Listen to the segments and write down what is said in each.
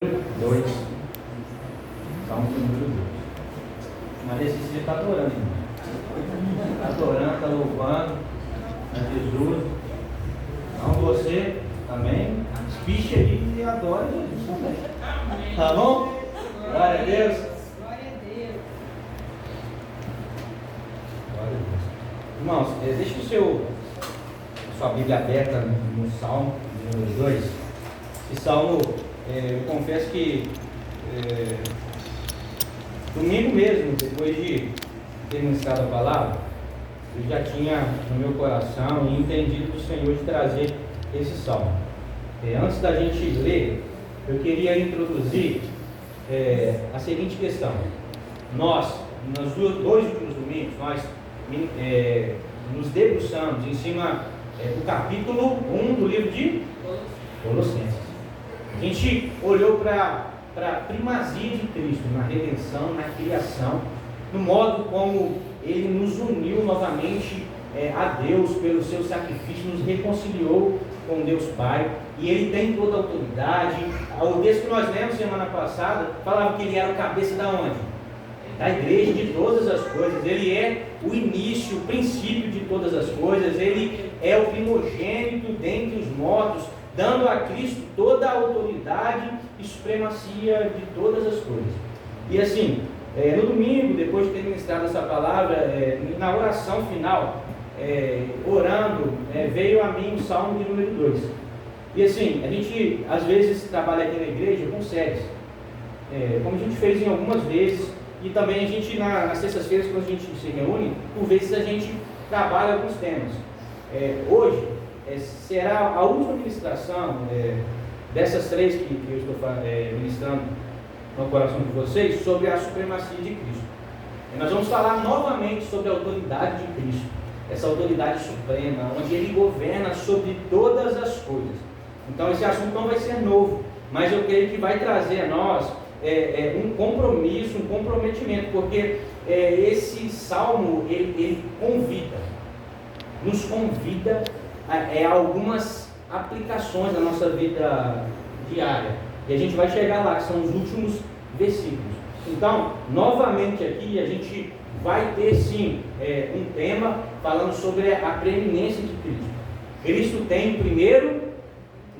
2. Salmo número 2. Maria Cecília está adorando, irmão. Está adorando, está louvando a Jesus. Então você também espiche aí e adora Jesus também. Tá bom? Glória a Deus. Glória a Deus. Glória a Deus. Irmãos, deixe a sua Bíblia aberta no Salmo número 2. Esse Salmo, eu confesso que domingo mesmo, depois de ter ministrado a palavra, eu já tinha no meu coração e entendido do Senhor de trazer esse salmo. Antes da gente ler, eu queria introduzir a seguinte questão. Nós, nos dois últimos domingos, nós nos debruçamos em cima do capítulo 1 do livro de Colossenses. A gente olhou para a primazia de Cristo na redenção, na criação, no modo como Ele nos uniu novamente a Deus pelo seu sacrifício, nos reconciliou com Deus Pai, e Ele tem toda a autoridade. O texto que nós lemos semana passada falava que Ele era o cabeça da onde? Da igreja, de todas as coisas. Ele é o início, o princípio de todas as coisas. Ele é o primogênito dentre os mortos, dando a Cristo toda a autoridade e supremacia de todas as coisas. E assim, no domingo, depois de ter ministrado essa palavra, na oração final, orando, veio a mim o Salmo de número 2. E assim, a gente às vezes trabalha aqui na igreja com séries, como a gente fez em algumas vezes, e também a gente nas sextas-feiras, quando a gente se reúne, por vezes a gente trabalha alguns temas. Hoje será a última ministração dessas três que eu estou ministrando no coração de vocês, sobre a supremacia de Cristo. Nós vamos falar novamente sobre a autoridade de Cristo, essa autoridade suprema, onde Ele governa sobre todas as coisas. Então esse assunto não vai ser novo, mas eu creio que vai trazer a nós um compromisso, um comprometimento, porque esse salmo ele nos convida a algumas aplicações da nossa vida diária, e a gente vai chegar lá, que são os últimos versículos. Então, novamente aqui, a gente vai ter sim um tema falando sobre a preeminência de Cristo. Cristo tem primeiro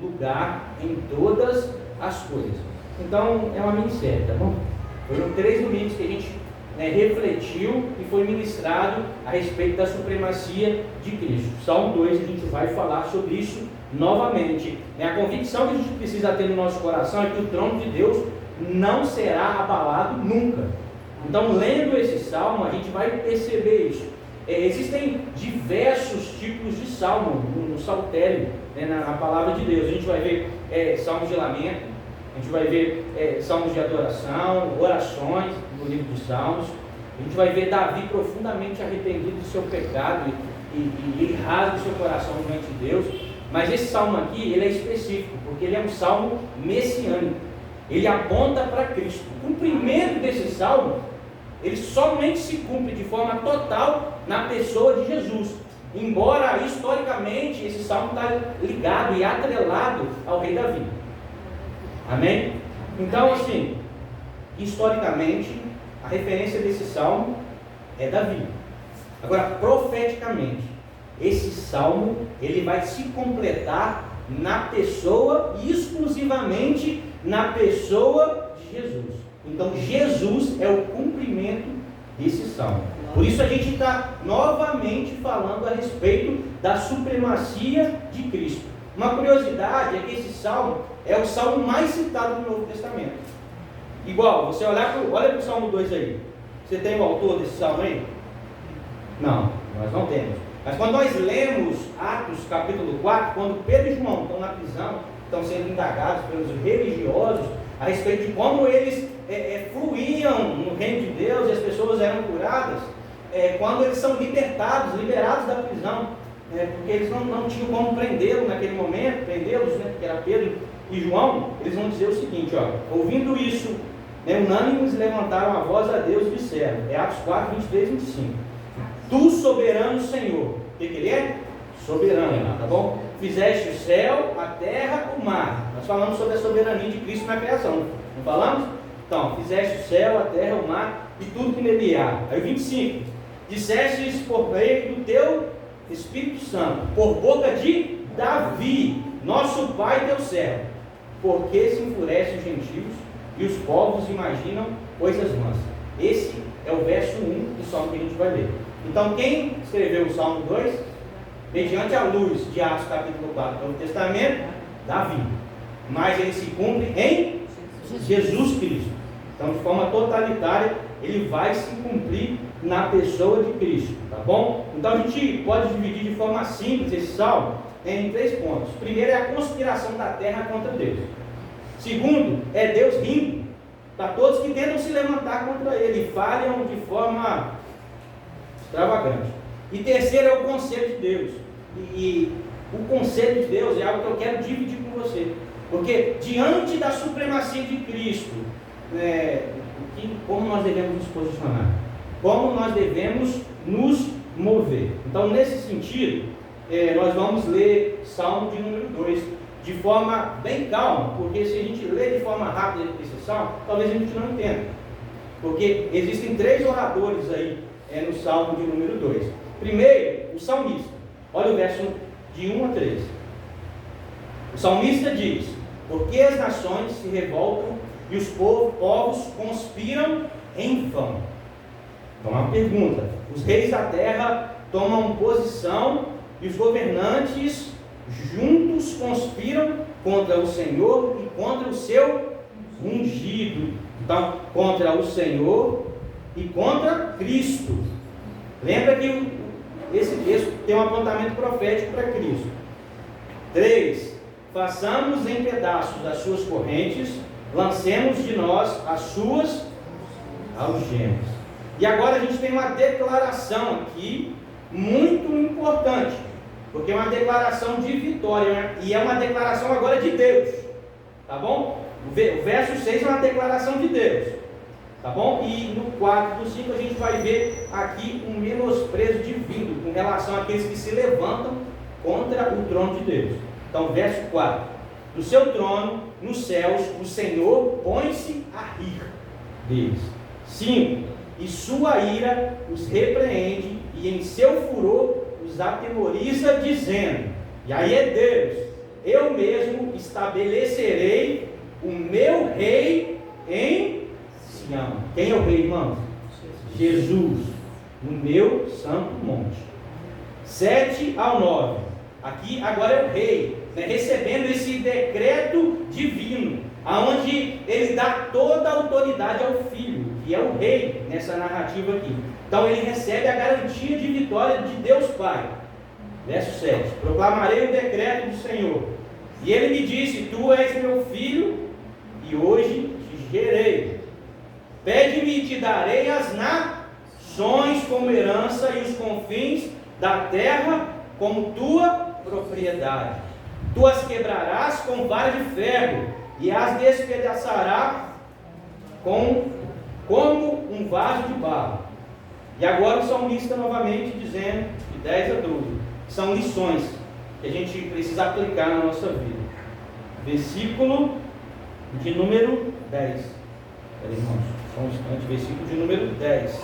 lugar em todas as coisas. Então, é uma minissérie, tá bom? Foram 3 domingos que a gente refletiu e foi ministrado a respeito da supremacia de Cristo. Salmo 2, a gente vai falar sobre isso novamente. A convicção que a gente precisa ter no nosso coração é que o trono de Deus não será abalado nunca. Então, lendo esse salmo, a gente vai perceber isso. Existem diversos tipos de salmo no saltério, na palavra de Deus. A gente vai ver salmos de lamento, a gente vai ver salmos de adoração, orações no livro de Salmos. A gente vai ver Davi profundamente arrependido do seu pecado e ele rasga o seu coração diante de Deus. Mas esse salmo aqui, ele é específico, porque ele é um salmo messiânico. Ele aponta para Cristo. O cumprimento desse salmo, ele somente se cumpre de forma total na pessoa de Jesus. Embora, historicamente, esse salmo está ligado e atrelado ao rei Davi. Amém? Então, assim, historicamente, a referência desse salmo é Davi. Agora, profeticamente, esse salmo, ele vai se completar na pessoa, exclusivamente na pessoa de Jesus. Então, Jesus é o cumprimento desse salmo. Por isso a gente está novamente falando a respeito da supremacia de Cristo. Uma curiosidade é que esse salmo é o salmo mais citado no Novo Testamento. Igual, você olha para o Salmo 2 aí. Você tem o autor desse salmo aí? Não, nós não temos. Mas quando nós lemos Atos capítulo 4, quando Pedro e João estão na prisão, estão sendo indagados pelos religiosos a respeito de como eles fluíam no reino de Deus e as pessoas eram curadas, quando eles são liberados da prisão, porque eles não tinham como prendê-los naquele momento, porque era Pedro e João. Eles vão dizer o seguinte, ouvindo isso, unânimes levantaram a voz a Deus e disseram, Atos 4, 23 e 25, Tu soberano Senhor, o que ele é? Soberano, tá bom? Fizeste o céu, a terra, o mar, Nós falamos sobre a soberania de Cristo na criação, não falamos? Então, fizeste o céu, a terra, o mar e tudo que nele há. Aí 25, dissestes por meio do teu Espírito Santo, por boca de Davi, nosso pai teu servo, porque se enfurecem os gentios e os povos imaginam coisas mansas. Esse é o verso 1 do Salmo que a gente vai ler. Então, quem escreveu o Salmo 2, mediante a luz de Atos capítulo 4 do Novo Testamento, Davi. Mas ele se cumpre em Jesus Cristo. Então, de forma totalitária, ele vai se cumprir na pessoa de Cristo, tá bom? Então, a gente pode dividir de forma simples esse salmo em 3 pontos. Primeiro é a conspiração da terra contra Deus. Segundo, é Deus rindo para todos que tentam se levantar contra ele e falham de forma extravagante. E terceiro é o conselho de Deus. E o conselho de Deus é algo que eu quero dividir com você. Porque diante da supremacia de Cristo, como nós devemos nos posicionar? Como nós devemos nos mover? Então, nesse sentido, nós vamos ler Salmo de número 2 de forma bem calma, porque se a gente ler de forma rápida esse salmo, talvez a gente não entenda. Porque existem 3 oradores aí no Salmo de número 2. Primeiro, o salmista. Olha o verso de 1 a 3. O salmista diz: porque as nações se revoltam e os povos conspiram em vão. Então, uma pergunta: os reis da terra tomam posição e os governantes juntos conspiram contra o Senhor e contra o seu ungido. Então, contra o Senhor e contra Cristo. Lembra que esse texto tem um apontamento profético para Cristo. 3. Façamos em pedaços as suas correntes, lancemos de nós as suas algemas. E agora a gente tem uma declaração aqui muito importante, porque é uma declaração de vitória, e é uma declaração agora de Deus, tá bom? O verso 6 é uma declaração de Deus, tá bom? E no 4 do 5 a gente vai ver aqui um menosprezo divino com relação àqueles que se levantam contra o trono de Deus. Então, verso 4: do seu trono, nos céus, o Senhor põe-se a rir deles. 5: e sua ira os repreende, e em seu furor os atemoriza, dizendo, e aí é Deus: eu mesmo estabelecerei o meu rei em Sião. Quem é o rei, irmãos? Jesus, no meu santo monte. 7 ao 9. Aqui agora é o rei, recebendo esse decreto divino, aonde ele dá toda a autoridade ao filho, que é o rei nessa narrativa aqui. Então ele recebe a garantia de vitória de Deus Pai. Verso 7: proclamarei o decreto do Senhor, e ele me disse: tu és meu filho, e hoje te gerei. Pede-me e te darei as nações como herança, e os confins da terra como tua propriedade. Tu as quebrarás com vara de ferro, e as despedaçarás como um vaso de barro. E agora o salmista novamente dizendo, de 10 a 12, que são lições que a gente precisa aplicar na nossa vida. Versículo de número 10. Espera, irmãos, só um instante. Versículo de número 10.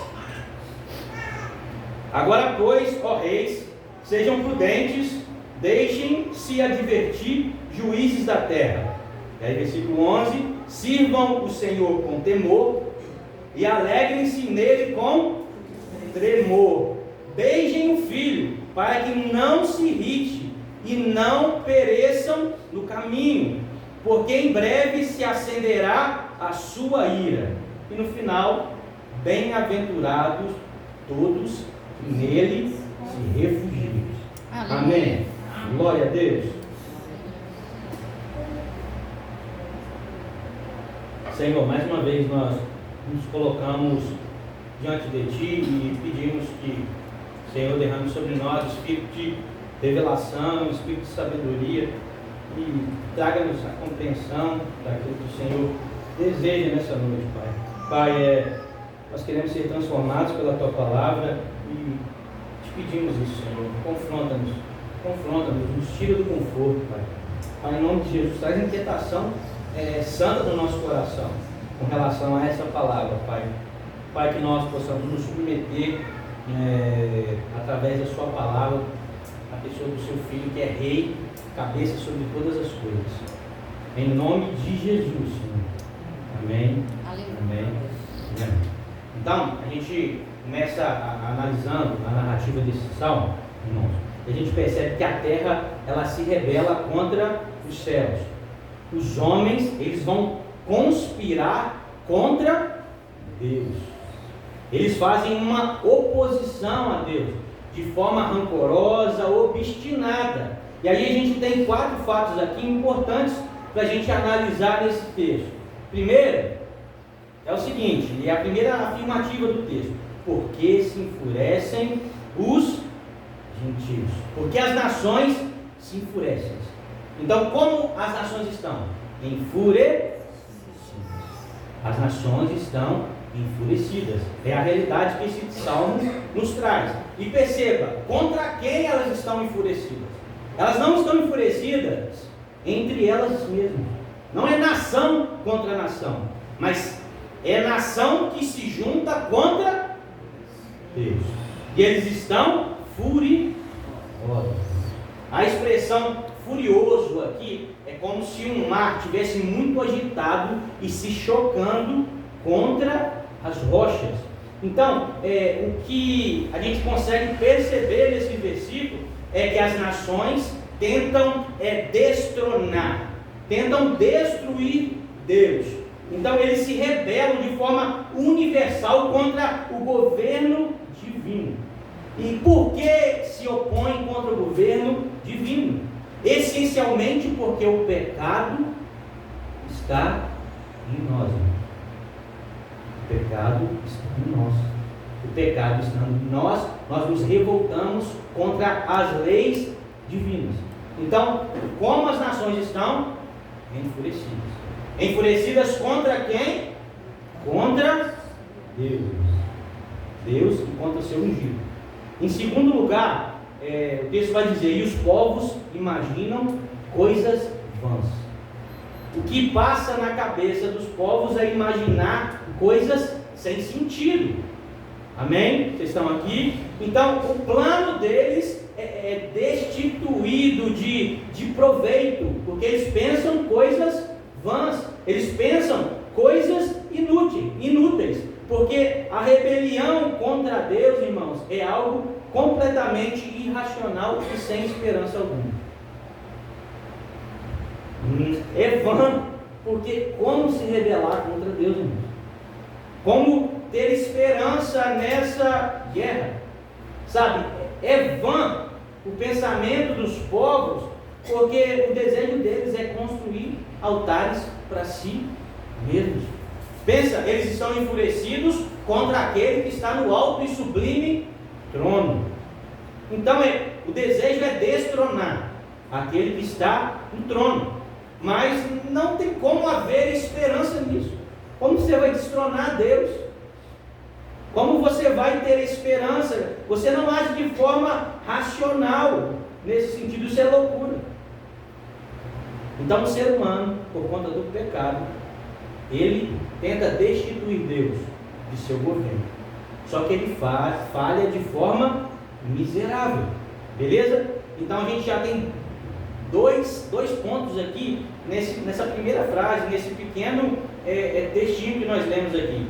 Agora, pois, ó reis, sejam prudentes, deixem-se advertir, juízes da terra. E aí, versículo 11: sirvam o Senhor com temor e alegrem-se nele com tremor. Beijem o filho, para que não se irrite e não pereçam no caminho, porque em breve se acenderá a sua ira. E no final, bem-aventurados todos que nele se refugiam. Amém. Glória a Deus. Senhor, mais uma vez nós nos colocamos diante de Ti e pedimos que o Senhor derrame sobre nós espírito de revelação, espírito de sabedoria, e traga-nos a compreensão daquilo que o Senhor deseja nessa noite, Pai. Pai, nós queremos ser transformados pela Tua palavra e te pedimos isso, Senhor. Confronta-nos, nos tira do conforto, Pai. Pai, em nome de Jesus, traz inquietação santa no nosso coração com relação a essa palavra, Pai. Pai, que nós possamos nos submeter através da sua palavra a pessoa do seu Filho, que é Rei, cabeça sobre todas as coisas. Em nome de Jesus, Senhor. Amém. Amém. Amém. Então, a gente começa analisando a narrativa desse salmo, irmãos. A gente percebe que a terra, ela se rebela contra os céus. Os homens, eles vão conspirar contra Deus. Eles fazem uma oposição a Deus, de forma rancorosa, obstinada. E aí a gente tem 4 fatos aqui importantes para a gente analisar nesse texto. Primeiro, é o seguinte, e é a primeira afirmativa do texto: porque se enfurecem os gentios? Porque as nações se enfurecem. Então, como as nações estão? Enfurecidas. As nações estão enfurecidas. É a realidade que esse salmo nos traz. E perceba, contra quem elas estão enfurecidas? Elas não estão enfurecidas entre elas mesmas. Não é nação contra nação, mas é nação que se junta contra Deus. E eles estão furiosos. A expressão furioso aqui é como se um mar estivesse muito agitado e se chocando contra as rochas. Então, o que a gente consegue perceber nesse versículo é que as nações tentam destronar, tentam destruir Deus. Então eles se rebelam de forma universal contra o governo divino. E por que se opõem contra o governo divino? Essencialmente porque o pecado está em nós. O pecado está em nós. O pecado está em nós. Nós nos revoltamos contra as leis divinas. Então, como as nações estão? Enfurecidas. Enfurecidas contra quem? Contra Deus. Deus e contra o seu ungido. Em segundo lugar, o texto vai dizer: e os povos imaginam coisas vãs. O que passa na cabeça dos povos é imaginar coisas sem sentido. Amém? Vocês estão aqui? Então, o plano deles é destituído de proveito, porque eles pensam coisas vãs, eles pensam coisas inúteis, porque a rebelião contra Deus, irmãos, é algo completamente irracional e sem esperança alguma. É vã, porque como se rebelar contra Deus, irmãos? Como ter esperança nessa guerra? Sabe, é vã o pensamento dos povos, porque o desejo deles é construir altares para si mesmos. Pensa, eles estão enfurecidos contra aquele que está no alto e sublime trono. Então o desejo é destronar aquele que está no trono. Mas não tem como haver esperança nisso. Como você vai destronar Deus? Como você vai ter esperança? Você não age de forma racional. Nesse sentido, isso é loucura. Então o ser humano, por conta do pecado, ele tenta destituir Deus de seu governo. Só que ele falha de forma miserável. Beleza? Então a gente já tem dois pontos aqui nessa primeira frase, nesse pequeno textinho que nós lemos aqui.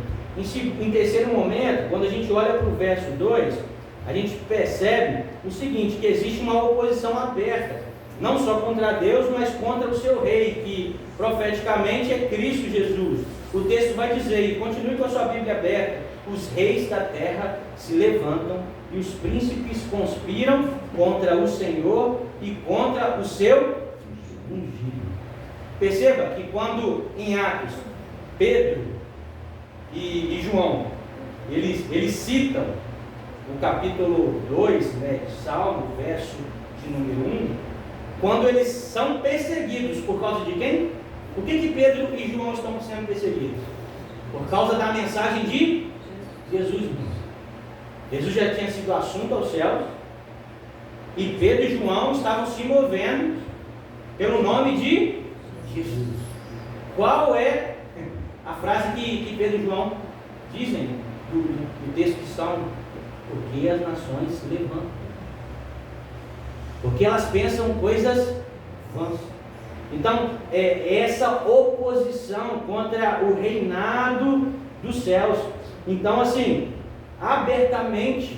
Em terceiro momento, quando a gente olha para o verso 2, a gente percebe o seguinte: que existe uma oposição aberta, não só contra Deus, mas contra o seu rei, que profeticamente é Cristo Jesus. O texto vai dizer, e continue com a sua Bíblia aberta: os reis da terra se levantam e os príncipes conspiram contra o Senhor e contra o seu ungido. Perceba que quando em Atos, Pedro e João, eles citam o capítulo 2, de Salmo, verso de número 1, quando eles são perseguidos por causa de quem? Por que Pedro e João estão sendo perseguidos? Por causa da mensagem de Jesus. Jesus já tinha sido assunto aos céus, e Pedro e João estavam se movendo pelo nome de Jesus. Qual é a frase que Pedro e João dizem do texto de Salmo? Porque as nações se levantam. Porque elas pensam coisas vãs. Então, essa oposição contra o reinado dos céus. Então, assim, abertamente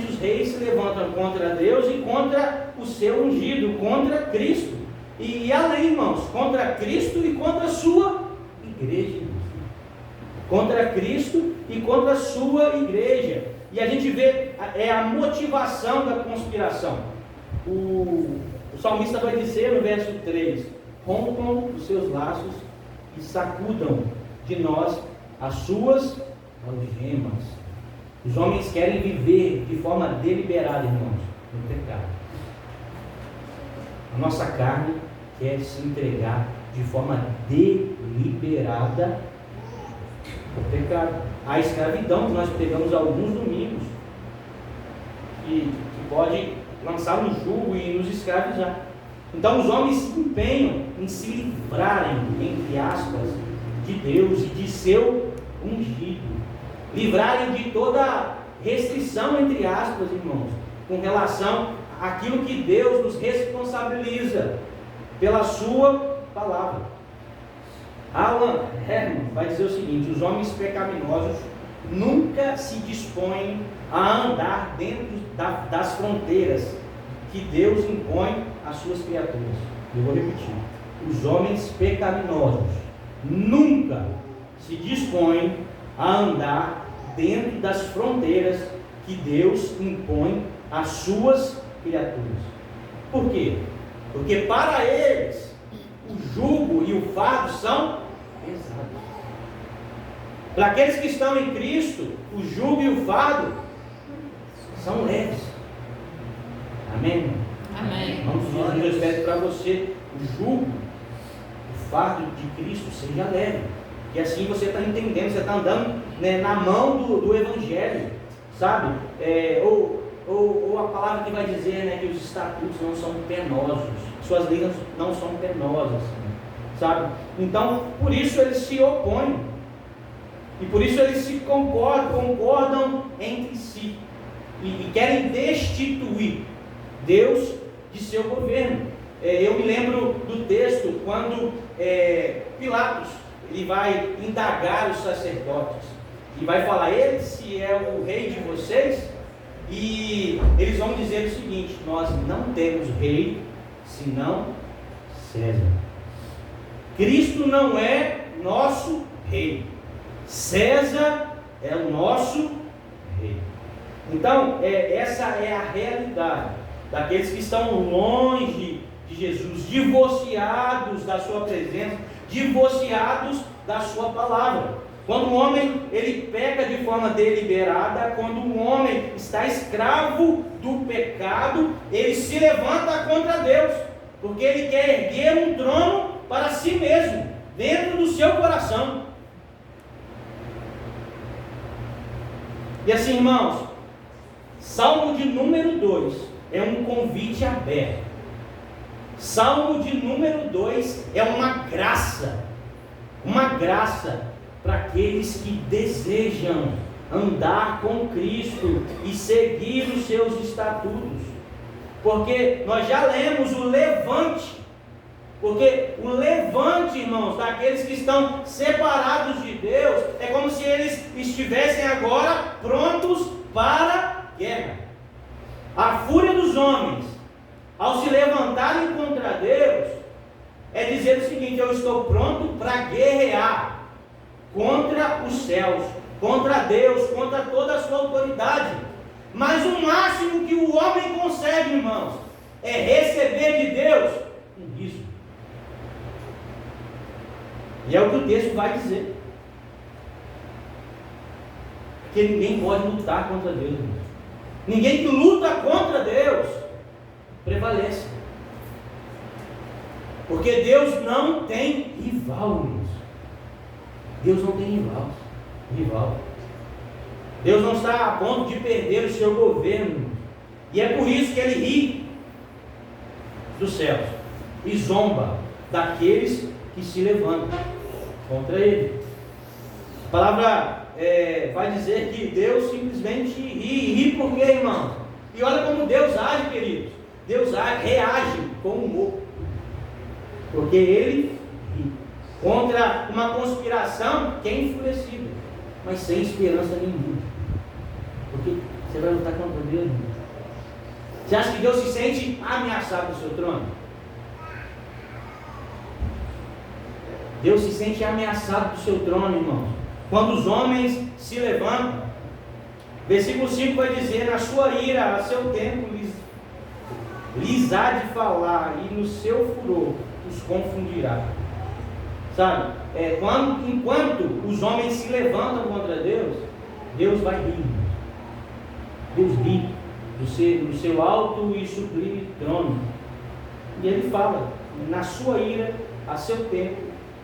os reis se levantam contra Deus e contra o seu ungido, contra Cristo. E além, irmãos, contra Cristo e contra a sua igreja. Contra Cristo e contra a sua igreja. E a gente vê a motivação da conspiração. O salmista vai dizer no verso 3: rompam os seus laços e sacudam de nós as suas algemas. Os homens querem viver de forma deliberada, irmãos, no pecado. A nossa carne quer se entregar de forma deliberada ao pecado. A escravidão que nós pegamos alguns domingos, que pode lançar no jugo e nos escravizar. Então os homens se empenham em se livrarem, entre aspas, de Deus e de seu ungido. Livrarem de toda restrição, entre aspas, irmãos, com relação àquilo que Deus nos responsabiliza pela sua palavra. Alan Herman vai dizer o seguinte: os homens pecaminosos nunca se dispõem a andar dentro das fronteiras que Deus impõe às suas criaturas. Eu vou repetir: os homens pecaminosos nunca se dispõem a andar dentro das fronteiras que Deus impõe às suas criaturas. Por quê? Porque para eles o jugo e o fardo são pesados. Para aqueles que estão em Cristo, o jugo e o fardo são leves. Amém? Amém. Vamos dizer, eu espero para você o jugo, o fardo de Cristo seja leve. E assim você está entendendo, você está andando, né, na mão do Evangelho, sabe? Ou a palavra que vai dizer, né, que os estatutos não são penosos, suas leis não são penosas, sabe? Então, por isso eles se opõem, e por isso eles se concordam entre si, e querem destituir Deus de seu governo. Eu me lembro do texto quando Pilatos ele vai indagar os sacerdotes e vai falar: ele se é o rei de vocês? E eles vão dizer o seguinte: nós não temos rei senão César. Cristo não é nosso rei, César é o nosso rei. Então, essa é a realidade daqueles que estão longe de Jesus, divorciados da sua presença, divorciados da sua palavra. Quando o homem ele peca de forma deliberada, quando o homem está escravo do pecado, ele se levanta contra Deus, porque ele quer erguer um trono para si mesmo, dentro do seu coração. E assim, irmãos, Salmo de número 2 é um convite aberto. Salmo de número 2 é uma graça para aqueles que desejam andar com Cristo e seguir os seus estatutos. Porque nós já lemos o levante, porque o levante, irmãos, daqueles que estão separados de Deus, é como se eles estivessem agora prontos para a guerra. A fúria dos homens, ao se levantarem contra Deus, é dizer o seguinte: eu estou pronto para guerrear contra os céus, contra Deus, contra toda a sua autoridade. Mas o máximo que o homem consegue, irmãos, é receber de Deus um riso. E é o que o texto vai dizer. Porque ninguém pode lutar contra Deus, irmãos. Ninguém que luta contra Deus prevalece. Porque Deus não tem rival, irmãos. Deus não tem rival. Deus não está a ponto de perder o seu governo. E é por isso que Ele ri dos céus. e zomba daqueles que se levantam contra ele. A palavra vai dizer que Deus simplesmente ri por quê, irmão? E olha como Deus age, queridos. Deus reage com humor, porque ele ri contra uma conspiração que é enfurecida, mas sem esperança nenhuma. Porque você vai lutar contra Deus, irmão? Você acha que Deus se sente ameaçado do seu trono? Deus se sente ameaçado do seu trono, irmãos, quando os homens se levantam. Versículo 5 vai dizer: na sua ira, a seu tempo, lhes há de falar, e no seu furor os confundirá. Sabe? Enquanto os homens se levantam contra Deus, Deus vai rir. Deus ri do seu alto e sublime trono. E ele fala: na sua ira, a seu tempo,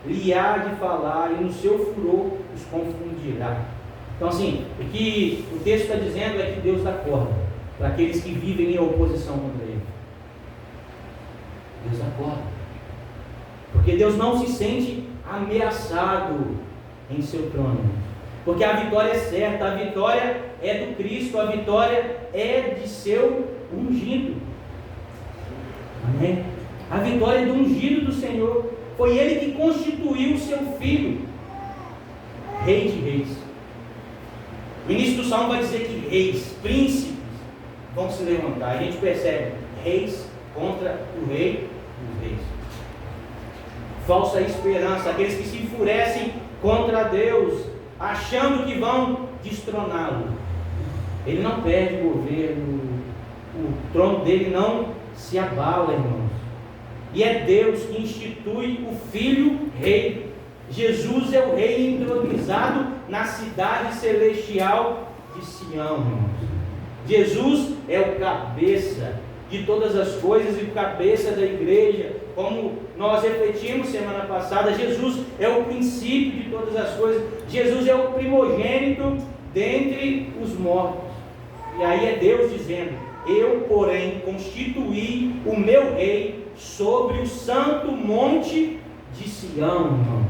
lhe há de falar, e no seu furor os confundirá. Então, assim, o que o texto está dizendo é que Deus dá corda para aqueles que vivem em oposição contra ele. Deus dá corda, porque Deus não se sente ameaçado em seu trono, porque a vitória é certa, a vitória é do Cristo, a vitória é de seu ungido. Amém? A vitória é do ungido do Senhor. Foi ele que constituiu o seu filho rei de reis. O início do salmo vai dizer que reis, príncipes vão se levantar. A gente percebe reis contra o rei dos reis. Falsa esperança, aqueles que se enfurecem contra Deus, achando que vão destroná-lo. Ele não perde o governo, o trono dele não se abala, irmãos. E é Deus que institui o Filho Rei. Jesus é o Rei entronizado na cidade celestial de Sião, irmãos. Jesus é o cabeça de todas as coisas e o cabeça da igreja. Como nós refletimos semana passada, Jesus é o princípio de todas as coisas. Jesus é o primogênito dentre os mortos. E aí é Deus dizendo: eu, porém, constituí o meu rei sobre o santo monte de Sião, irmãos.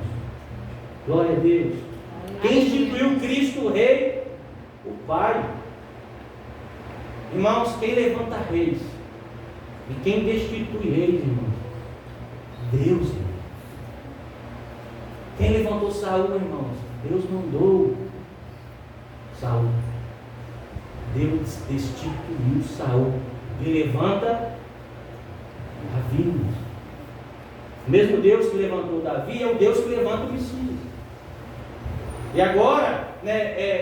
Glória a Deus. Quem instituiu Cristo Rei? O Pai. Irmãos, quem levanta reis e quem destitui reis, irmãos? Deus, irmãos. Quem levantou Saul, irmãos? Deus mandou Saul. Deus destituiu Saul e levanta Davi, irmãos. O mesmo Deus que levantou Davi é o Deus que levanta o Messias. E agora,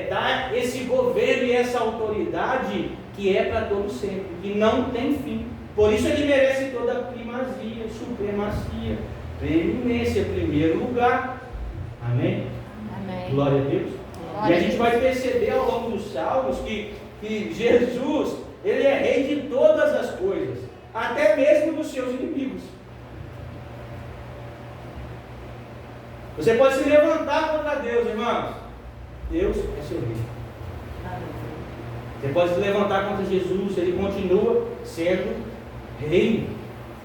dá esse governo e essa autoridade que é para todo sempre, que não tem fim. Por isso ele merece toda a primazia, supremacia, preeminência, primeiro lugar. Amém? Amém. Glória a Deus. Glória. E a gente vai perceber ao longo dos salmos que Jesus, ele é rei de todas as coisas, até mesmo dos seus inimigos. Você pode se levantar contra Deus, irmãos. Deus é seu rei. Você pode se levantar contra Jesus, ele continua sendo rei.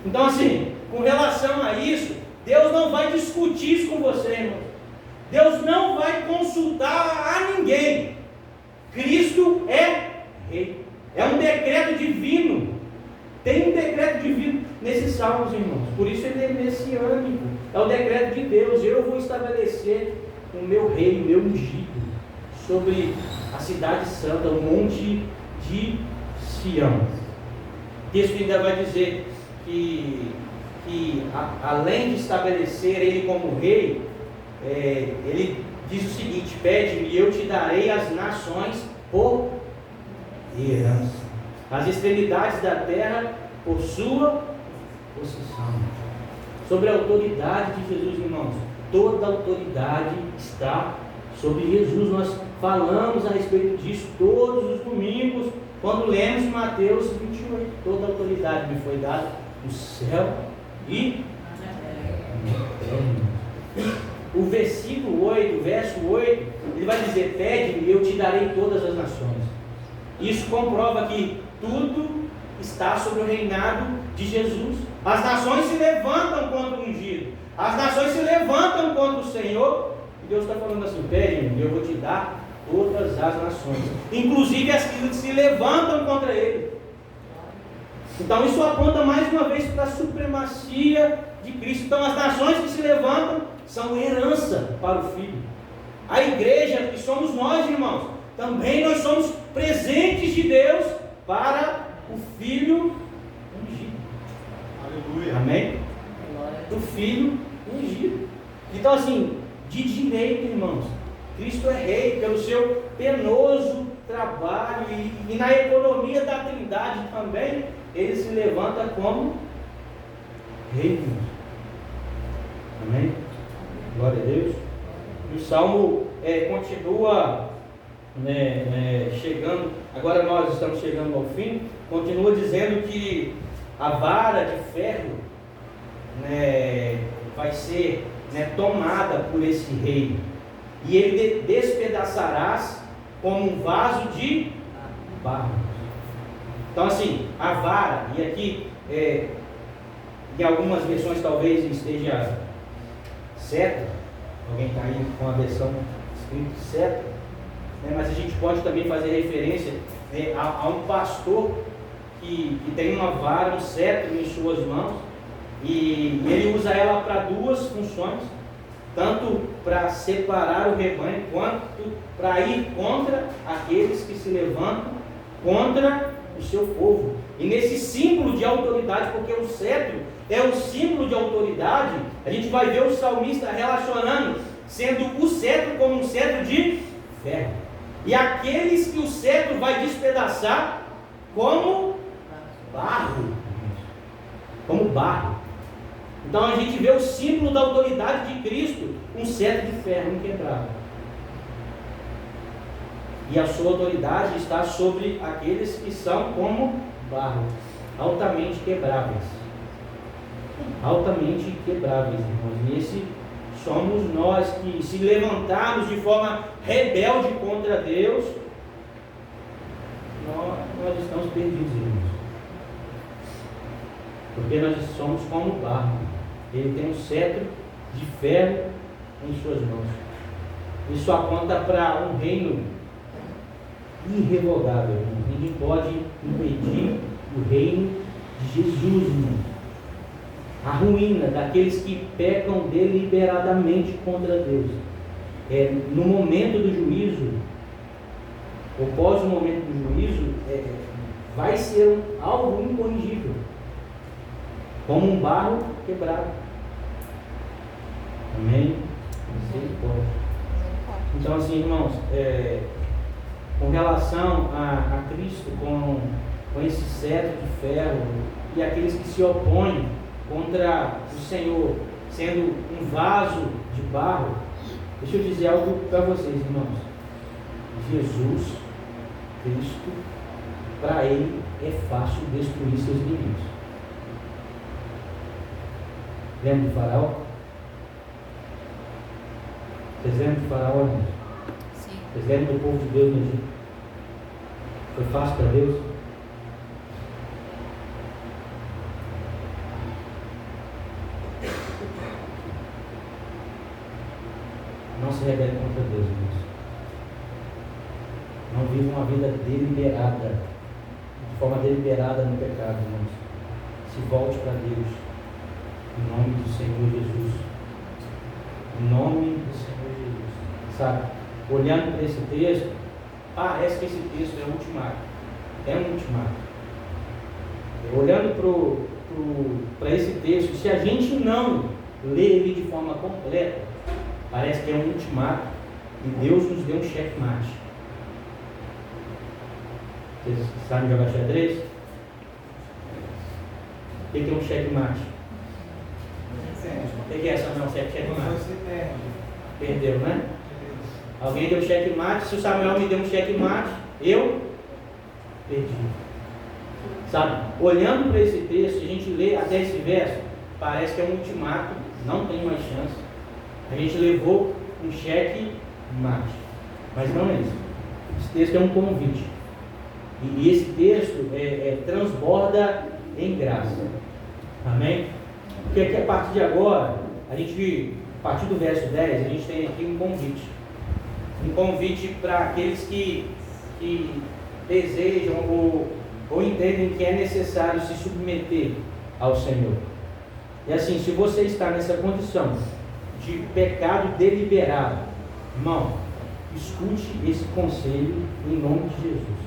Então, assim, com relação a isso, Deus não vai discutir isso com você, irmão. Deus não vai consultar a ninguém. Cristo é rei. É um decreto divino. Tem um decreto divino nesses salmos, irmãos. Por isso ele é messiânico. É o decreto de Deus. Eu vou estabelecer o meu rei, o meu ungido, sobre a cidade santa, o monte de Sião. O texto ainda vai dizer que além de estabelecer ele como rei, ele diz o seguinte: pede-me e eu te darei as nações por herança, as extremidades da terra por sua possessão. Sobre a autoridade de Jesus, irmãos, toda a autoridade está sobre Jesus. Nós falamos a respeito disso todos os domingos, quando lemos Mateus 28. Toda a autoridade me foi dada no céu e na terra. O versículo 8, verso 8, ele vai dizer: pede-me e eu te darei todas as nações. Isso comprova que tudo está sobre o reinado de Jesus. As nações se levantam contra o ungido, as nações se levantam contra o Senhor, e Deus está falando assim: pede, eu vou te dar todas as nações, inclusive as que se levantam contra ele. Então isso aponta mais uma vez para a supremacia de Cristo. Então as nações que se levantam são herança para o Filho. A igreja, que somos nós, irmãos, também nós somos presentes de Deus para o Filho ungido. Aleluia. Amém? Do Filho ungido. Então assim, de direito, irmãos, Cristo é rei pelo seu penoso trabalho e na economia da Trindade também, ele se levanta como rei. Amém? Glória a Deus. E o Salmo continua chegando, agora nós estamos chegando ao fim, continua dizendo que a vara de ferro vai ser tomada por esse rei, e ele despedaçarás como um vaso de barro. Então assim, a vara, e aqui em algumas versões talvez esteja certa, alguém está aí com a versão escrita certa, mas a gente pode também fazer referência a um pastor que tem uma vara, um cetro em suas mãos, e ele usa ela para duas funções, tanto para separar o rebanho, quanto para ir contra aqueles que se levantam contra o seu povo. E nesse símbolo de autoridade, porque o cetro é um símbolo de autoridade, a gente vai ver o salmista relacionando, sendo o cetro como um cetro de ferro, e aqueles que o cetro vai despedaçar como barro. Como barro. Então a gente vê o símbolo da autoridade de Cristo, um cetro de ferro inquebrável. E a sua autoridade está sobre aqueles que são como barro, altamente quebráveis. Altamente quebráveis, irmãos. E esse somos nós que, se levantarmos de forma rebelde contra Deus, nós estamos perdidos, irmãos. Porque nós somos como barro. Ele tem um cetro de ferro em suas mãos. Isso aponta para um reino irrevogável, irmão. Ninguém pode impedir o reino de Jesus, irmão. A ruína daqueles que pecam deliberadamente contra Deus. No momento do juízo, ou pós o momento do juízo, vai ser algo incorrigível, como um barro quebrado. Amém? Então assim, irmãos, com relação a Cristo, com esse cetro de ferro, e aqueles que se opõem contra o Senhor, sendo um vaso de barro, deixa eu dizer algo para vocês, irmãos. Jesus Cristo, para ele é fácil destruir seus inimigos. Lembra do faraó? Vocês lembram do faraó, irmãos? Sim. Vocês lembram do povo de Deus no Egito? Foi fácil para Deus? Não se rebele contra Deus, irmãos. Não viva uma vida deliberada, de forma deliberada no pecado, irmãos. Se volte para Deus, em nome do Senhor Jesus. Em nome do Senhor Jesus. Sabe, olhando para esse texto, parece que esse texto é um ultimato. É um ultimato. Olhando para esse texto, se a gente não lê ele de forma completa, parece que é um ultimato e Deus nos deu um checkmate. Vocês sabem jogar xadrez? O que é um checkmate? O que é essa não? Checkmate? Perdeu, né? Alguém deu checkmate. Se o Samuel me deu um checkmate, eu perdi. Sabe? Olhando para esse texto, a gente lê até esse verso, parece que é um ultimato, não tem mais chance. A gente levou um checkmate. Mas não é isso. Esse texto é um convite. E esse texto transborda em graça. Amém? Porque aqui, a partir de agora, a partir do verso 10, a gente tem aqui um convite. Um convite para aqueles que desejam ou entendem que é necessário se submeter ao Senhor. E assim, se você está nessa condição de pecado deliberado, irmão, escute esse conselho em nome de Jesus.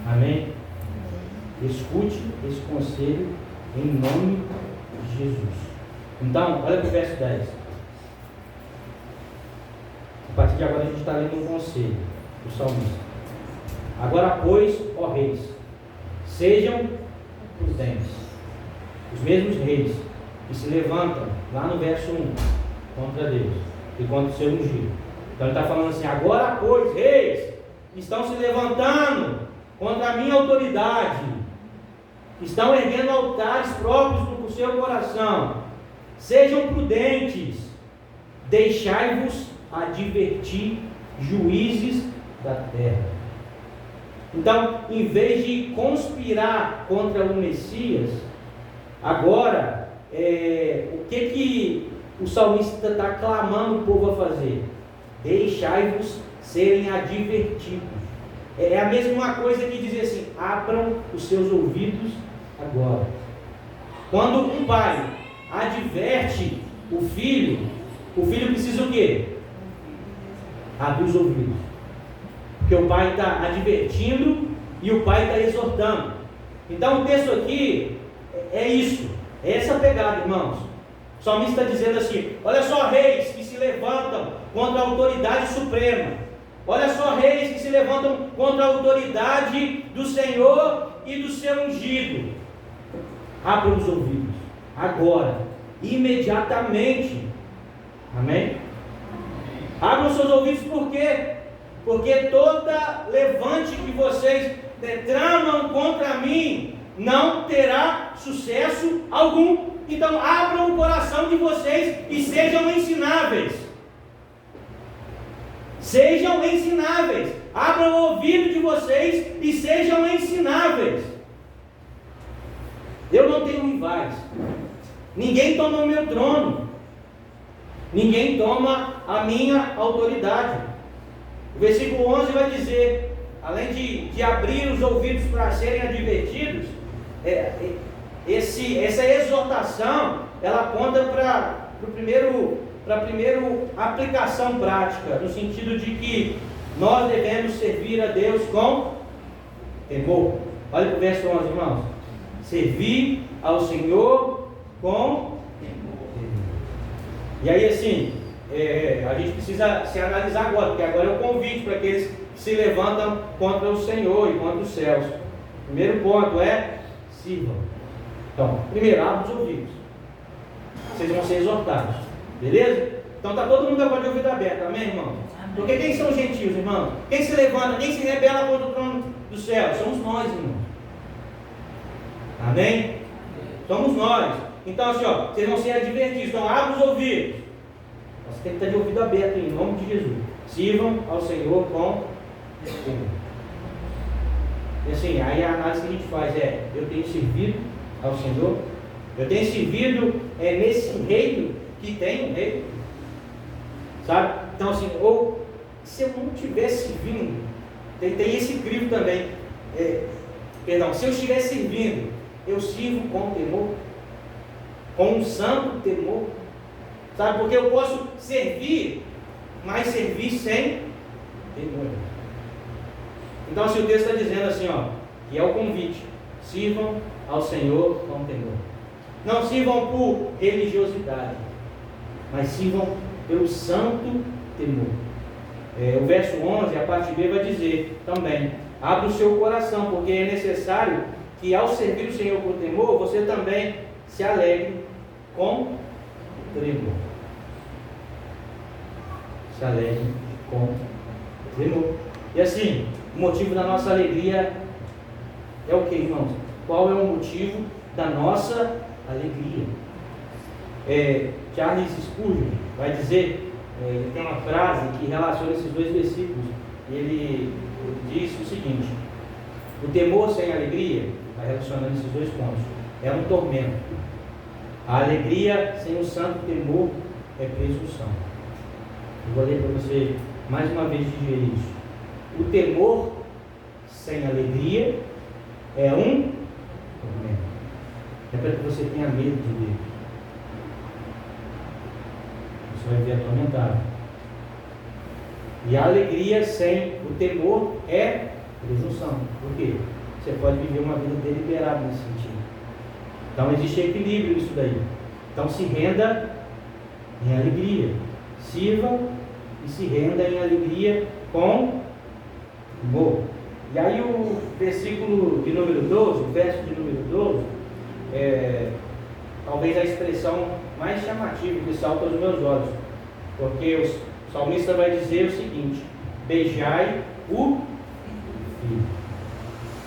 Amém? Escute esse conselho em nome de Jesus. Então, olha para o verso 10. A partir de agora a gente está lendo um conselho do salmista. Agora, pois, ó reis, sejam prudentes. Os mesmos reis que se levantam, lá no verso 1, contra Deus e contra o seu ungido. Então ele está falando assim: agora, pois, reis, estão se levantando contra a minha autoridade, estão erguendo altares próprios para o seu coração. Sejam prudentes, deixai-vos advertir juízes da terra. Então, em vez de conspirar contra o Messias, agora, o que o salmista está clamando o povo a fazer? Deixai-vos serem advertidos. É a mesma coisa que dizer assim: abram os seus ouvidos agora. Quando um pai adverte o filho precisa o quê? Abrir os ouvidos. Porque o pai está advertindo e o pai está exortando. Então o texto aqui é isso, é essa pegada, irmãos. O salmista está dizendo assim: olha só, reis que se levantam contra a autoridade suprema. Olha só, reis que se levantam contra a autoridade do Senhor e do seu ungido. Abram os ouvidos, agora, imediatamente. Amém? Abram os seus ouvidos, por quê? Porque toda levante que vocês tramam contra mim não terá sucesso algum. Então abram o coração de vocês e sejam ensináveis. Sejam ensináveis. Abram o ouvido de vocês e sejam ensináveis. Eu não tenho rivais. Ninguém toma o meu trono. Ninguém toma a minha autoridade. O versículo 11 vai dizer, além de abrir os ouvidos para serem advertidos, essa exortação, ela aponta para a primeira aplicação prática, no sentido de que nós devemos servir a Deus com temor. Olha para o verso 11, irmãos. Servir ao Senhor com temor. E aí assim, a gente precisa se analisar agora, porque agora é o convite para aqueles que se levantam contra o Senhor e contra os céus. O primeiro ponto é: sirvam. Então, primeiro, abram os ouvidos. Vocês vão ser exortados. Beleza? Então está todo mundo agora de ouvido aberto, amém, irmão? Porque quem são os gentios, irmão? Quem se levanta, quem se rebela contra o trono do céu? Somos nós, irmão. Amém? Somos nós. Então assim, vocês vão ser advertidos. Então abra os ouvidos. Você tem que estar de ouvido aberto em nome de Jesus. Sirvam ao Senhor com temor. E assim, aí a análise que a gente faz eu tenho servido ao Senhor, eu tenho servido nesse reino que tem um rei, sabe? Então assim, ou se eu não estivesse servindo, tem esse crivo também, se eu estiver servindo, eu sirvo com temor, com um santo temor, sabe? Porque eu posso servir, mas servir sem temor. Então assim, o texto está dizendo assim, que é o convite: sirvam ao Senhor com temor. Não sirvam por religiosidade, mas sirvam pelo santo temor. O verso 11, a parte B, vai dizer também: abra o seu coração, porque é necessário que ao servir o Senhor com temor, você também se alegre com tremor. Se alegre com tremor. E assim, o motivo da nossa alegria é o que, irmãos? Qual é o motivo da nossa alegria? Charles Spurgeon vai dizer, ele tem uma frase que relaciona esses dois versículos. Ele diz o seguinte: O temor sem alegria, está relacionando esses dois pontos, é um tormento. A alegria sem o santo temor é presunção. Eu vou ler para você mais uma vez digerir isso. O temor sem alegria é um tormento. É para que você tenha medo de Deus. Você vai ver atormentado. E a alegria sem o temor é presunção. Por quê? Você pode viver uma vida deliberada nesse sentido. Então existe equilíbrio nisso daí. Então se renda em alegria. Sirva e se renda em alegria com amor. E aí o versículo de número 12, o verso de número 12, talvez a expressão mais chamativa que salta aos meus olhos. Porque o salmista vai dizer o seguinte: beijai o filho,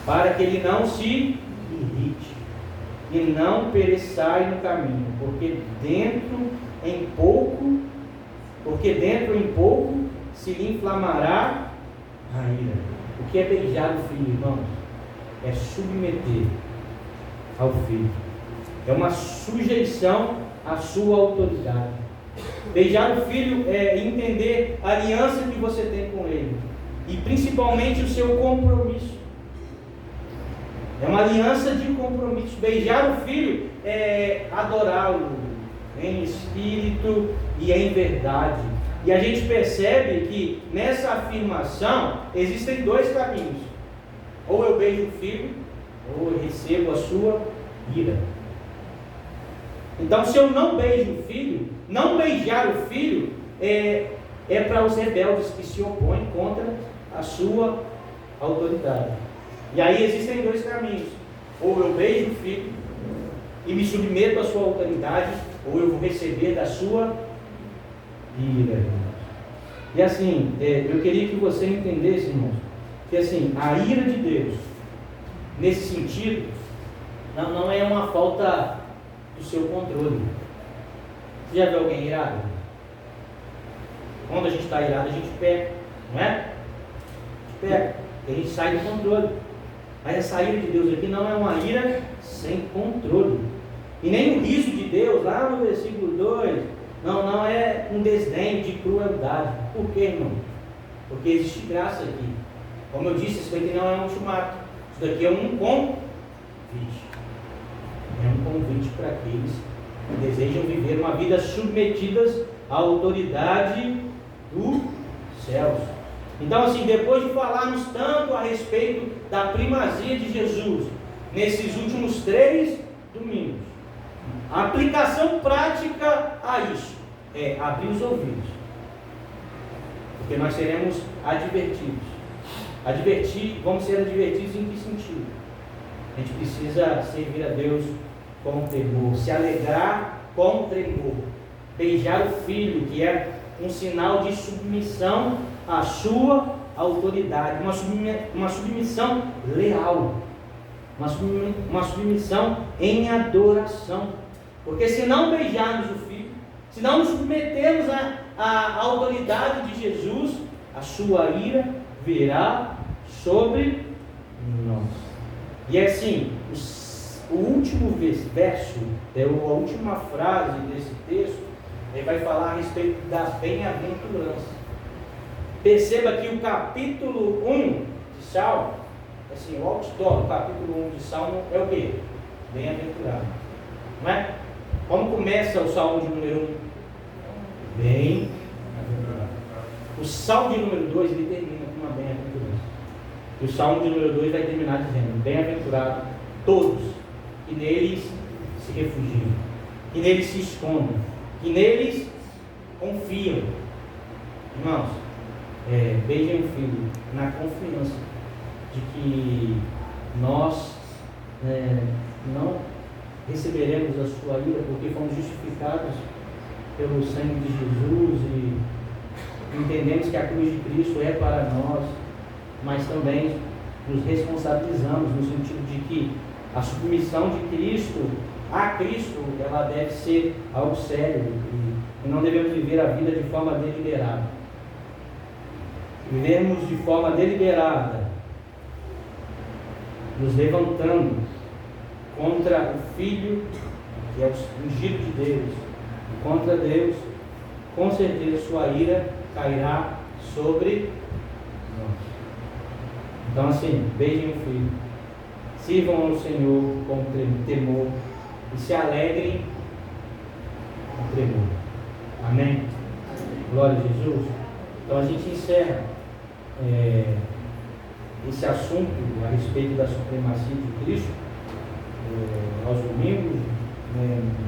para que ele não se irrite e não pereçai no caminho, porque dentro em pouco se lhe inflamará a ira. O que é beijar o filho, irmãos? É submeter ao filho. É uma sujeição à sua autoridade. Beijar o filho é entender a aliança que você tem com ele e principalmente o seu compromisso. É uma aliança de compromisso. Beijar o filho é adorá-lo em espírito e em verdade. E a gente percebe que nessa afirmação existem dois caminhos: ou eu beijo o filho, ou eu recebo a sua ira. Então, se eu não beijo o filho, não beijar o filho é para os rebeldes que se opõem contra a sua autoridade. E aí existem dois caminhos: ou eu beijo o filho e me submeto à sua autoridade, ou eu vou receber da sua ira. E assim, eu queria que você entendesse, irmãos, que assim, a ira de Deus, nesse sentido, não é uma falta do seu controle. Você já viu alguém irado? Quando a gente está irado, a gente peca, não é? A gente peca, a gente sai do controle. Mas essa ira de Deus aqui não é uma ira sem controle. E nem o riso de Deus, lá no versículo 2, não é um desdém de crueldade. Por quê, irmão? Porque existe graça aqui. Como eu disse, isso aqui não é um ultimato. Isso daqui é um convite. É um convite para aqueles que desejam viver uma vida submetidas à autoridade dos céus. Então, assim, depois de falarmos tanto a respeito da primazia de Jesus, nesses últimos 3 domingos, a aplicação prática a isso é abrir os ouvidos, porque nós seremos advertidos. Vamos ser advertidos em que sentido? A gente precisa servir a Deus com temor, se alegrar com tremor, beijar o filho, que é um sinal de submissão à sua autoridade, uma submissão leal, uma submissão em adoração. Porque se não beijarmos o filho, se não nos submetermos à autoridade de Jesus, a sua ira virá sobre nós. E assim, o último verso, a última frase desse texto, ele vai falar a respeito da bem-aventurança. Perceba que o capítulo 1 de Salmo, assim, o outdoor do capítulo 1 de Salmo é o quê? Bem-aventurado. Não é? Como começa o Salmo de número 1? Bem-aventurado. O Salmo de número 2, ele termina com uma bem-aventurança. E o Salmo de número 2 vai terminar dizendo: bem-aventurado todos que neles se refugiam, que neles se escondem, que neles confiam. Irmãos, beijem o filho na confiança de que nós não receberemos a sua ira, porque fomos justificados pelo sangue de Jesus e entendemos que a cruz de Cristo é para nós, mas também nos responsabilizamos no sentido de que a submissão de Cristo a Cristo, ela deve ser algo sério e não devemos viver a vida de forma deliberada. Vivemos de forma deliberada nos levantando contra o Filho, que é o ungido de Deus, e contra Deus, com certeza sua ira cairá sobre nós. Então assim, beijem o Filho, sirvam ao Senhor com temor e se alegrem com tremor. Amém? Glória a Jesus. Então a gente encerra esse assunto a respeito da supremacia de Cristo aos domingos,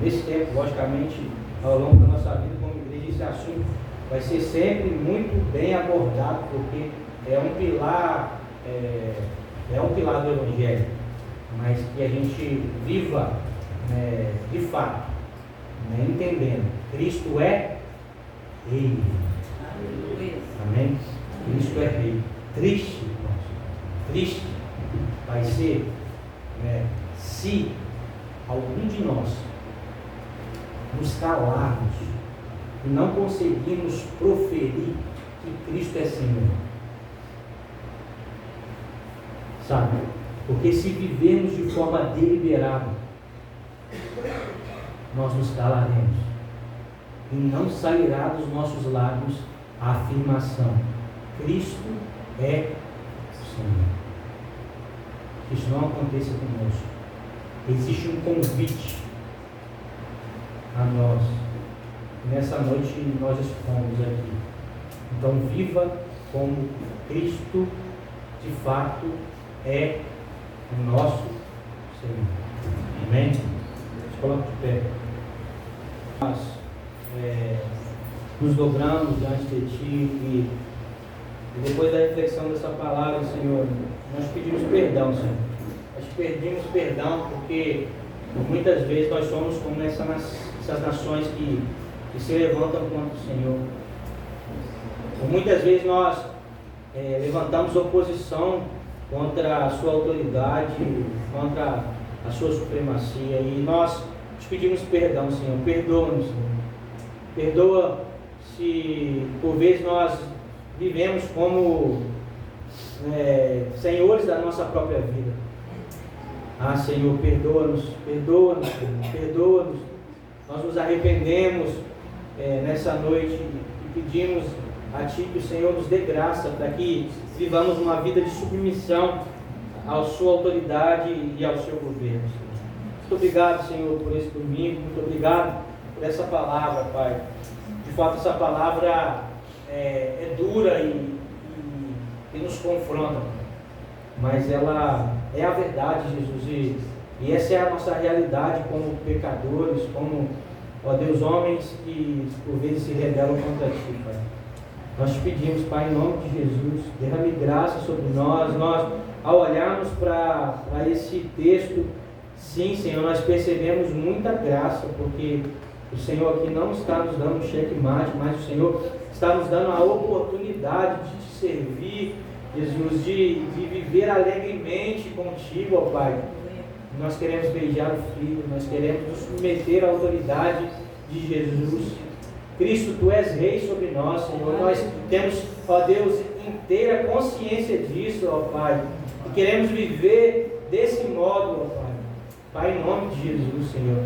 nesse tempo, logicamente, ao longo da nossa vida como igreja, esse assunto vai ser sempre muito bem abordado, porque é um pilar do Evangelho, mas que a gente viva de fato, entendendo, Cristo é Rei. Amém? Cristo é Rei. Triste vai ser se algum de nós nos calarmos e não conseguirmos proferir que Cristo é Senhor. Sabe? Porque se vivermos de forma deliberada, nós nos calaremos e não sairá dos nossos lábios a afirmação: Cristo é Senhor. Que isso não aconteça conosco. Existe um convite a nós. Nessa noite nós expomos aqui. Então viva como Cristo de fato é o nosso Senhor. Amém? Se coloque de pé. Nós nos dobramos diante de Ti e depois da reflexão dessa palavra, Senhor, nós pedimos perdão, Senhor. Nós pedimos perdão porque muitas vezes nós somos como essas nações que se levantam contra o Senhor. Muitas vezes nós levantamos oposição contra a Sua autoridade, contra a Sua supremacia, e nós te pedimos perdão, Senhor. Perdoa-nos, Senhor. Perdoa se por vezes nós vivemos como senhores da nossa própria vida. Ah, Senhor, perdoa-nos, perdoa-nos, perdoa-nos. Nós nos arrependemos nessa noite e pedimos a Ti que o Senhor nos dê graça para que vivamos uma vida de submissão à Sua autoridade e ao Seu governo. Muito obrigado, Senhor, por esse domingo. Muito obrigado por essa palavra, Pai. De fato, essa palavra é dura e nos confronta, mas ela é a verdade, Jesus, e essa é a nossa realidade como pecadores, como, ó Deus, homens que por vezes se rebelam contra Ti, Pai. Nós te pedimos, Pai, em nome de Jesus, derrame graça sobre nós. Nós, ao olharmos para esse texto, sim, Senhor, nós percebemos muita graça, porque o Senhor aqui não está nos dando um checkmate, mas o Senhor está nos dando a oportunidade de Te servir, Jesus, de viver alegremente contigo, ó Pai. Nós queremos beijar o Filho, nós queremos nos submeter à autoridade de Jesus. Cristo, Tu és Rei sobre nós, Senhor. Nós temos, ó Deus, inteira consciência disso, ó Pai. E queremos viver desse modo, ó Pai. Pai, em nome de Jesus, Senhor.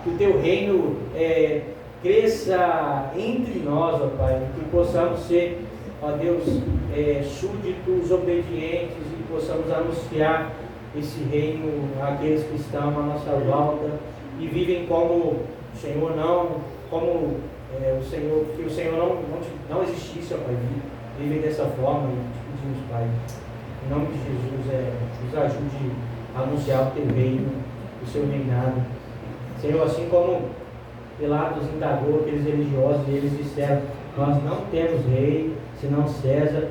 Que o Teu reino cresça entre nós, ó Pai. Que possamos ser, ó Deus, súditos, obedientes e possamos anunciar esse reino àqueles que estão à nossa volta e vivem como o Senhor não, como o Senhor, que o Senhor não existisse, ó Pai. Vivem dessa forma e te pedimos, Pai. Em nome de Jesus, nos ajude a anunciar o Teu reino, o Seu reinado. Senhor, assim como Pilatos indagou aqueles religiosos e eles disseram: nós não temos rei senão César.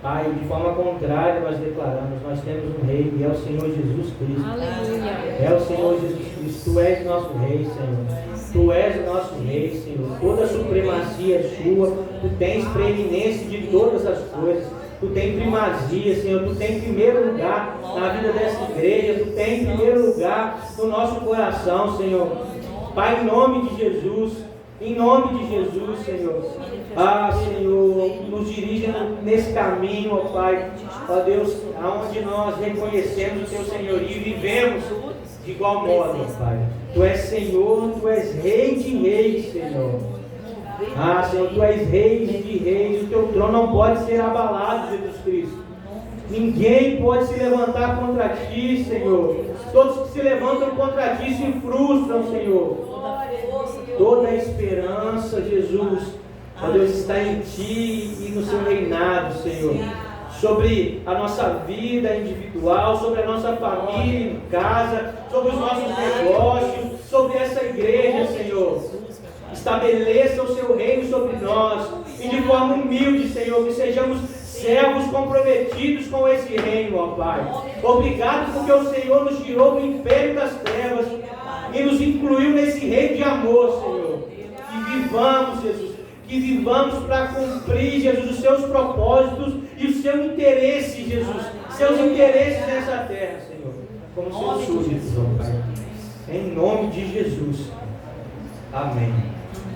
Pai, de forma contrária nós declaramos: nós temos um rei e é o Senhor Jesus Cristo. Aleluia. É o Senhor Jesus Cristo. Tu és nosso rei, Senhor. Tu és o nosso rei, Senhor. Toda a supremacia é sua. Tu tens preeminência de todas as coisas. Tu tens primazia, Senhor. Tu tens primeiro lugar na vida dessa igreja. Tu tens primeiro lugar no nosso coração, Senhor. Pai, em nome de Jesus. Em nome de Jesus, Senhor. Ah, Senhor, nos dirija no nesse caminho, ó Pai, ó Deus, aonde nós reconhecemos o Teu senhorio e vivemos de igual modo, ó Pai. Tu és Senhor, Tu és Rei de reis, Senhor. Ah, Senhor, Tu és Rei de reis, o Teu trono não pode ser abalado, Jesus Cristo. Ninguém pode se levantar contra Ti, Senhor. Todos que se levantam contra Ti se frustram, Senhor. Toda a esperança, Jesus, ó Deus, está em Ti e no Seu reinado, Senhor. Sobre a nossa vida individual, sobre a nossa família em casa, sobre os nossos negócios, sobre essa igreja, Senhor. Estabeleça o Seu reino sobre nós e de forma humilde, Senhor, que sejamos servos comprometidos com esse reino, ó Pai. Obrigado porque o Senhor nos tirou do império das trevas e nos incluiu nesse reino de amor, Senhor. Que vivamos, Jesus, que vivamos para cumprir, Jesus, os Seus propósitos e o Seu interesse, Jesus, Seus interesses nessa terra, Senhor, como Seus súditos, ó Pai. Em nome de Jesus. Amém.